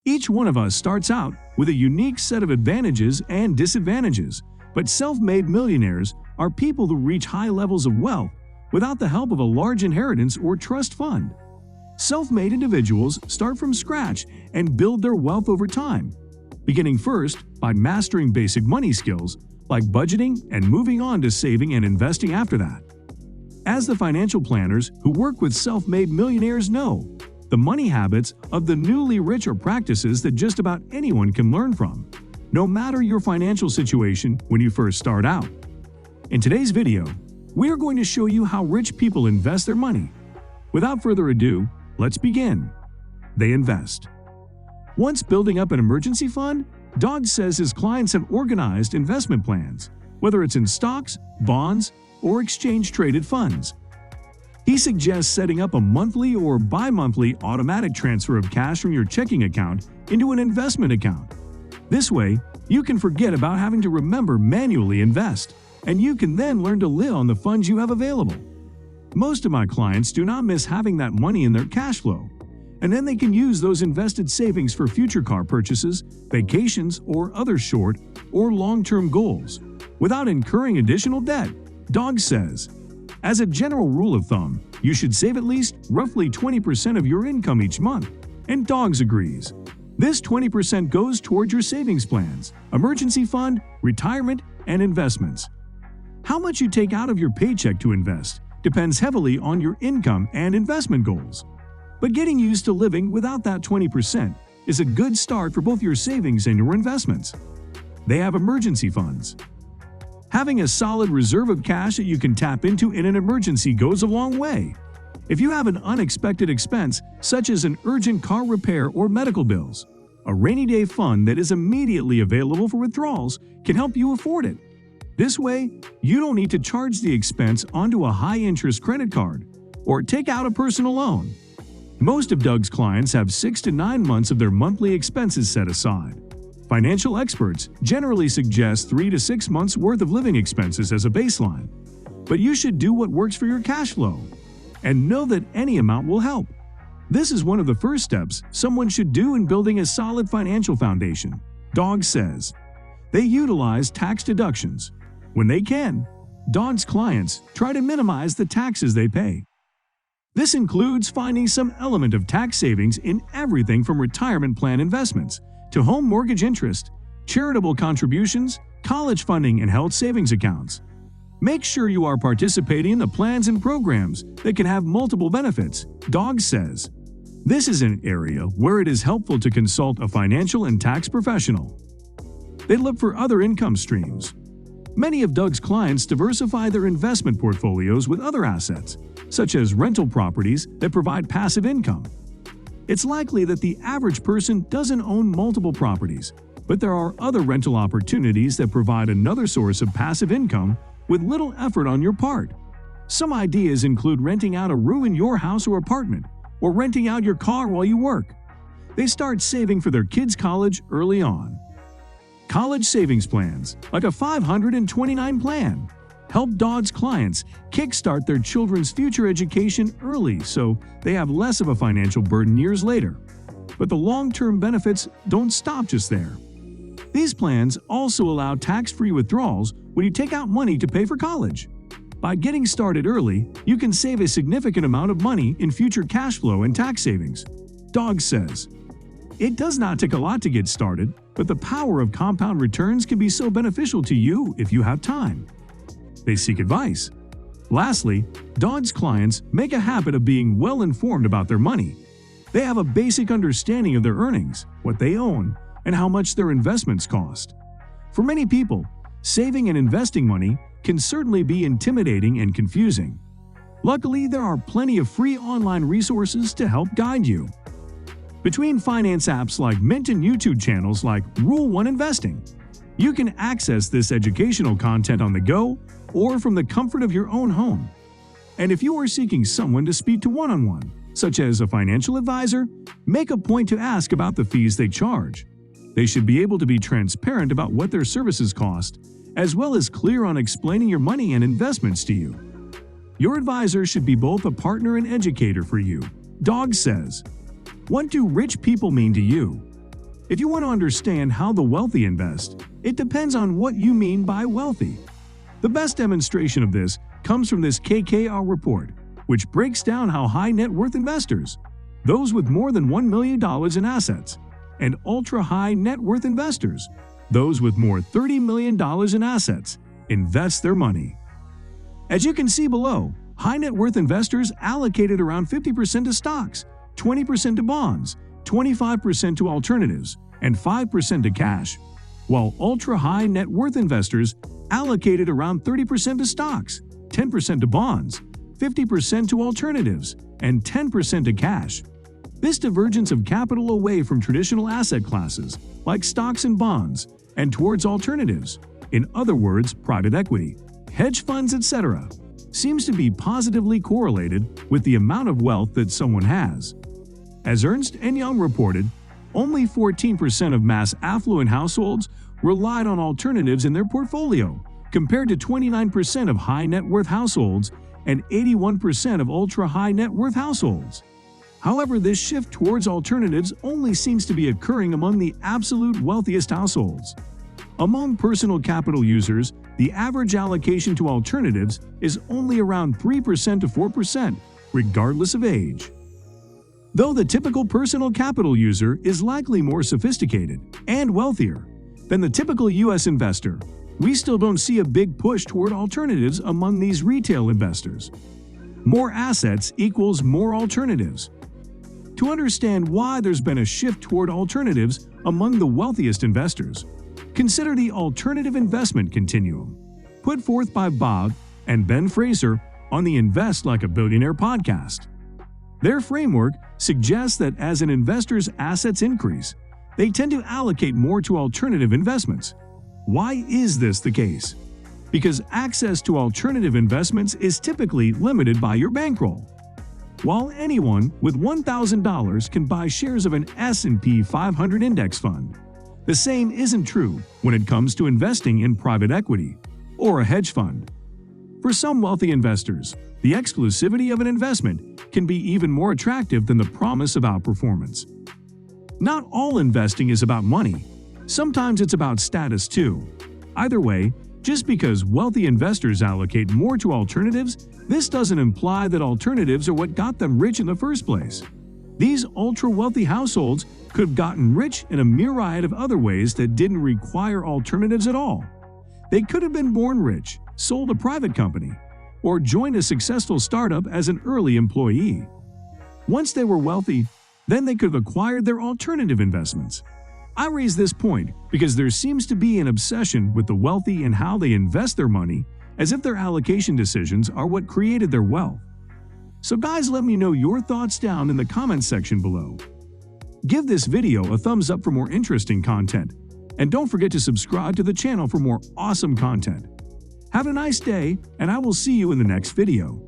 Each one of us starts out with a unique set of advantages and disadvantages, but self-made millionaires are people who reach high levels of wealth without the help of a large inheritance or trust fund. Self-made individuals start from scratch and build their wealth over time, beginning first by mastering basic money skills like budgeting and moving on to saving and investing after that. As the financial planners who work with self-made millionaires know, the money habits of the newly rich are practices that just about anyone can learn from, no matter your financial situation when you first start out. In today's video, we are going to show you how rich people invest their money. Without further ado, let's begin. They invest. Once building up an emergency fund, Dodd says his clients have organized investment plans, whether it's in stocks, bonds, or exchange-traded funds. He suggests setting up a monthly or bi-monthly automatic transfer of cash from your checking account into an investment account. This way, you can forget about having to remember manually invest, and you can then learn to live on the funds you have available. Most of my clients do not miss having that money in their cash flow, and then they can use those invested savings for future car purchases, vacations, or other short or long-term goals, without incurring additional debt. Dodd says, as a general rule of thumb, you should save at least roughly 20% of your income each month, and Dodd agrees. This 20% goes towards your savings plans, emergency fund, retirement, and investments. How much you take out of your paycheck to invest depends heavily on your income and investment goals. But getting used to living without that 20% is a good start for both your savings and your investments. They have emergency funds. Having a solid reserve of cash that you can tap into in an emergency goes a long way. If you have an unexpected expense, such as an urgent car repair or medical bills, a rainy day fund that is immediately available for withdrawals can help you afford it. This way, you don't need to charge the expense onto a high-interest credit card or take out a personal loan. Most of Doug's clients have 6 to 9 months of their monthly expenses set aside. Financial experts generally suggest 3 to 6 months' worth of living expenses as a baseline, but you should do what works for your cash flow and know that any amount will help. This is one of the first steps someone should do in building a solid financial foundation. Dodd says they utilize tax deductions. When they can, Dodd's clients try to minimize the taxes they pay. This includes finding some element of tax savings in everything from retirement plan investments to home mortgage interest, charitable contributions, college funding, and health savings accounts. Make sure you are participating in the plans and programs that can have multiple benefits, Dodd says. This is an area where it is helpful to consult a financial and tax professional. They look for other income streams. Many of Doug's clients diversify their investment portfolios with other assets, such as rental properties that provide passive income. It's likely that the average person doesn't own multiple properties, but there are other rental opportunities that provide another source of passive income with little effort on your part. Some ideas include renting out a room in your house or apartment, or renting out your car while you work. They start saving for their kids' college early on. College savings plans, like a 529 plan, help Dodd's clients kickstart their children's future education early so they have less of a financial burden years later. But the long-term benefits don't stop just there. These plans also allow tax-free withdrawals when you take out money to pay for college. By getting started early, you can save a significant amount of money in future cash flow and tax savings. Dodd says, it does not take a lot to get started, but the power of compound returns can be so beneficial to you if you have time. They seek advice. Lastly, Dodd's clients make a habit of being well informed about their money. They have a basic understanding of their earnings, what they own, and how much their investments cost. For many people, saving and investing money can certainly be intimidating and confusing. Luckily, there are plenty of free online resources to help guide you. Between finance apps like Mint and YouTube channels like Rule 1 Investing, you can access this educational content on the go or from the comfort of your own home. And if you are seeking someone to speak to one-on-one, such as a financial advisor, make a point to ask about the fees they charge. They should be able to be transparent about what their services cost, as well as clear on explaining your money and investments to you. Your advisor should be both a partner and educator for you. Dodd says, what do rich people mean to you? If you want to understand how the wealthy invest, it depends on what you mean by wealthy. The best demonstration of this comes from this KKR report, which breaks down how high net worth investors, those with more than $1 million in assets, and ultra-high net worth investors, those with more $30 million in assets, invest their money. As you can see below, high net worth investors allocated around 50% to stocks, 20% to bonds, 25% to alternatives, and 5% to cash, while ultra-high net worth investors allocated around 30% to stocks, 10% to bonds, 50% to alternatives, and 10% to cash. This divergence of capital away from traditional asset classes, like stocks and bonds, and towards alternatives, in other words, private equity, hedge funds, etc., seems to be positively correlated with the amount of wealth that someone has. As Ernst & Young reported, only 14% of mass affluent households relied on alternatives in their portfolio, compared to 29% of high net worth households and 81% of ultra-high net worth households. However, this shift towards alternatives only seems to be occurring among the absolute wealthiest households. Among personal capital users, the average allocation to alternatives is only around 3% to 4%, regardless of age. Though the typical personal capital user is likely more sophisticated and wealthier than the typical U.S. investor, we still don't see a big push toward alternatives among these retail investors. More assets equals more alternatives. To understand why there's been a shift toward alternatives among the wealthiest investors, consider the alternative investment continuum, put forth by Bob and Ben Fraser on the Invest Like a Billionaire podcast. Their framework suggests that as an investor's assets increase, they tend to allocate more to alternative investments. Why is this the case? Because access to alternative investments is typically limited by your bankroll. While anyone with $1,000 can buy shares of an S&P 500 index fund, the same isn't true when it comes to investing in private equity or a hedge fund. For some wealthy investors, the exclusivity of an investment can be even more attractive than the promise of outperformance. Not all investing is about money. Sometimes it's about status too. Either way, just because wealthy investors allocate more to alternatives, this doesn't imply that alternatives are what got them rich in the first place. These ultra-wealthy households could have gotten rich in a myriad of other ways that didn't require alternatives at all. They could have been born rich, sold a private company, or joined a successful startup as an early employee. Once they were wealthy, then they could have acquired their alternative investments. I raise this point because there seems to be an obsession with the wealthy and how they invest their money, as if their allocation decisions are what created their wealth. So guys, let me know your thoughts down in the comments section below. Give this video a thumbs up for more interesting content, and don't forget to subscribe to the channel for more awesome content. Have a nice day, and I will see you in the next video.